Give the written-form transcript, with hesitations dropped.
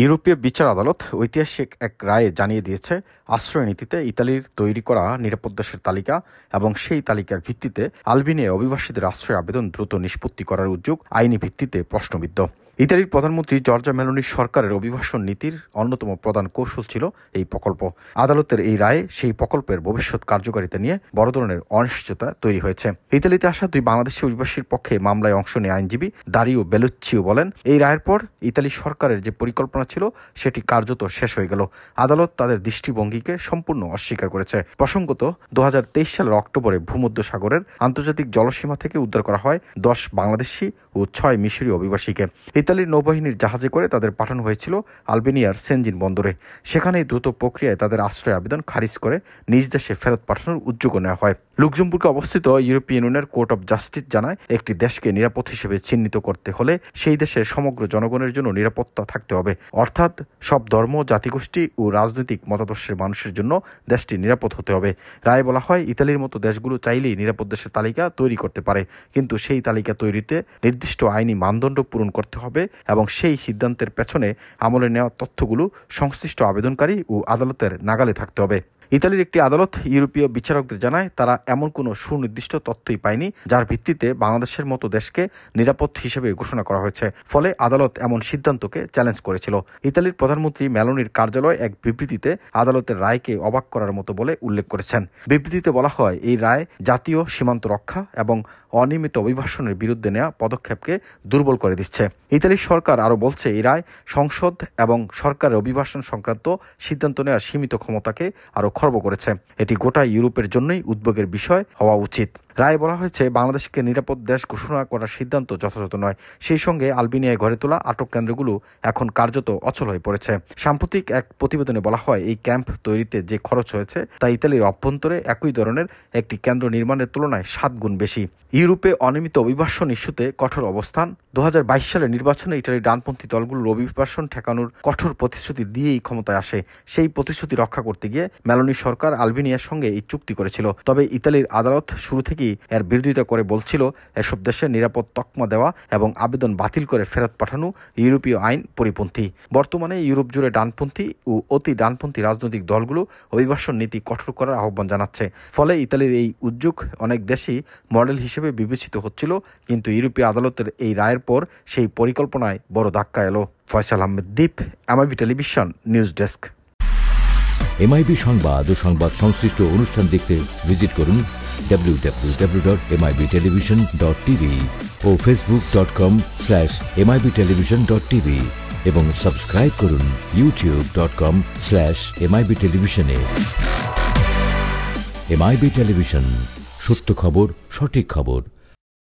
ইউরোপীয় বিচার আদালত ঐতিহাসিক এক রায়ে জানিয়ে দিয়েছে আশ্রয় নীতিতে ইতালির তৈরি করা নিরাপদ দেশের তালিকা এবং সেই তালিকার ভিত্তিতে আলবেনিয়ায় অভিবাসীদের আশ্রয় আবেদন দ্রুত নিষ্পত্তি করার উদ্যোগ আইনি ভিত্তিতে প্রশ্নবিদ্ধ। ইতালির প্রধানমন্ত্রী জর্জা মেলোনির সরকারের অভিবাসন নীতির অন্যতম প্রধান কৌশল ছিল এই প্রকল্প। আদালতের এই রায়ে সেই প্রকল্পের ভবিষ্যৎ কার্যকারিতা নিয়ে বড় ধরনের অনিশ্চয়তা তৈরি হয়েছে। ইতালিতে আসা 2 বাংলাদেশি অভিবাসীর পক্ষে মামলায় অংশ নেয় আইনজীবী দারিও বেলুচ্চিও বলেন, এই রায়ের পর ইতালি সরকারের যে পরিকল্পনা ছিল সেটি কার্যত শেষ হয়ে গেল। আদালত তাদের দৃষ্টিভঙ্গিকে সম্পূর্ণ অস্বীকার করেছে। প্রসঙ্গত 2023 সালের অক্টোবরে ভূমধ্যসাগরের আন্তর্জাতিক জলসীমা থেকে উদ্ধার করা হয় 10 বাংলাদেশি ও 6 মিশরীয় অভিবাসীকে। ইতালির নৌবাহিনীর জাহাজে করে তাদের পাঠানো হয়েছিল আলবেনিয়ার সেনজিন বন্দরে। সেখানেই দ্রুত প্রক্রিয়ায় তাদের আশ্রয় আবেদন খারিজ করে নিজ দেশে ফেরত পাঠানোর উদ্যোগও নেওয়া হয়। লুক্সেমবুর্গে অবস্থিত ইউরোপিয়ান ইউনিয়নের কোর্ট অব জাস্টিস জানায়, একটি দেশকে নিরাপদ হিসেবে চিহ্নিত করতে হলে সেই দেশের সমগ্র জনগণের জন্য নিরাপত্তা থাকতে হবে, অর্থাৎ সব ধর্ম, জাতিগোষ্ঠী ও রাজনৈতিক মতাদর্শের মানুষের জন্য দেশটি নিরাপদ হতে হবে। রায়ে বলা হয়, ইতালির মতো দেশগুলো চাইলেই নিরাপদ দেশের তালিকা তৈরি করতে পারে, কিন্তু সেই তালিকা তৈরিতে নির্দিষ্ট আইনি মানদণ্ড পূরণ করতে হবে এবং সেই সিদ্ধান্তের পেছনে আমলে নেওয়া তথ্যগুলো সংশ্লিষ্ট আবেদনকারী ও আদালতের নাগালে থাকতে হবে। ইতালির একটি আদালত ইউরোপীয় বিচারকদের জানায়, তারা এমন কোনো সুনির্দিষ্ট তথ্যই পায়নি যার ভিত্তিতে বাংলাদেশের মতো দেশকে নিরাপদ হিসেবে ঘোষণা করা হয়েছে। ফলে আদালত এমন সিদ্ধান্তকে চ্যালেঞ্জ করেছিল। ইতালির প্রধানমন্ত্রী মেলোনির কার্যালয় এক বিবৃতিতে আদালতের রায়কে অবাক করার মতো বলে উল্লেখ করেছেন। বিবৃতিতে বলা হয়, এই রায় জাতীয় সীমান্ত রক্ষা এবং অনিয়মিত অভিবাসনের বিরুদ্ধে নেওয়া পদক্ষেপকে দুর্বল করে দিচ্ছে। ইতালির সরকার আরও বলছে, এই রায় সংসদ এবং সরকারের অভিবাসন সংক্রান্ত সিদ্ধান্ত নেওয়ার সীমিত ক্ষমতাকে আরও খর্ব করেছে। এটি গোটা ইউরোপের জন্যই উদ্বেগের বিষয় হওয়া উচিত। রায়ে বলা হয়েছে, বাংলাদেশকে নিরাপদ দেশ ঘোষণা করার সিদ্ধান্ত যথাযথ নয়। সেই সঙ্গে আলবেনিয়ায় গড়ে তোলা আটক কেন্দ্রগুলো এখন কার্যত অচল হয়ে পড়েছে। সাম্প্রতিক এক প্রতিবেদনে বলা হয়, এই ক্যাম্প তৈরিতে যে খরচ হয়েছে তা ইতালির অভ্যন্তরে একই ধরনের একটি কেন্দ্র নির্মাণের তুলনায় 7 গুণ বেশি। ইউরোপে অনিয়মিত অভিবাসন ইস্যুতে কঠোর অবস্থান। 2022 সালের নির্বাচনে ইটালির ডানপন্থী দলগুলোর অভিবাসন ঠেকানোর কঠোর প্রতিশ্রুতি দিয়েই ক্ষমতায় আসে। সেই প্রতিশ্রুতি রক্ষা করতে গিয়ে মেলোনি সরকার আলবেনিয়ার সঙ্গে এই চুক্তি করেছিল। তবে ইতালির আদালত শুরু থেকেই এর বিরোধিতা করে বলছিল, এসব দেশে নিরাপদ তকমা দেওয়া এবং আবেদন বাতিল করে ফেরত পাঠানো ইউরোপীয় আইন পরিপন্থী। বর্তমানে ইউরোপ জুড়ে ডানপন্থী ও অতি ডানপন্থী রাজনৈতিক দলগুলো অভিবাসন নীতি কঠোর করার আহ্বান জানাচ্ছে। ফলে ইতালির এই উদ্যোগ অনেক দেশই মডেল হিসেবে বিবেচিত হচ্ছিল, কিন্তু ইউরোপীয় আদালতের এই রায়ের পর সেই পরিকল্পনায় বড় ধাক্কা এলো। Faisal Ahmed Deep, MIB television news desk. MIB সংবাদ ও সংবাদ সংশ্লিষ্ট অনুষ্ঠান দেখতে ভিজিট করুন www.mibtelevision.tv ও facebook.com/mibtelevision.tv এবং সাবস্ক্রাইব করুন youtube.com/mibtelevision এ। এমআইবি টেলিভিশন, সত্য খবর, সঠিক খবর।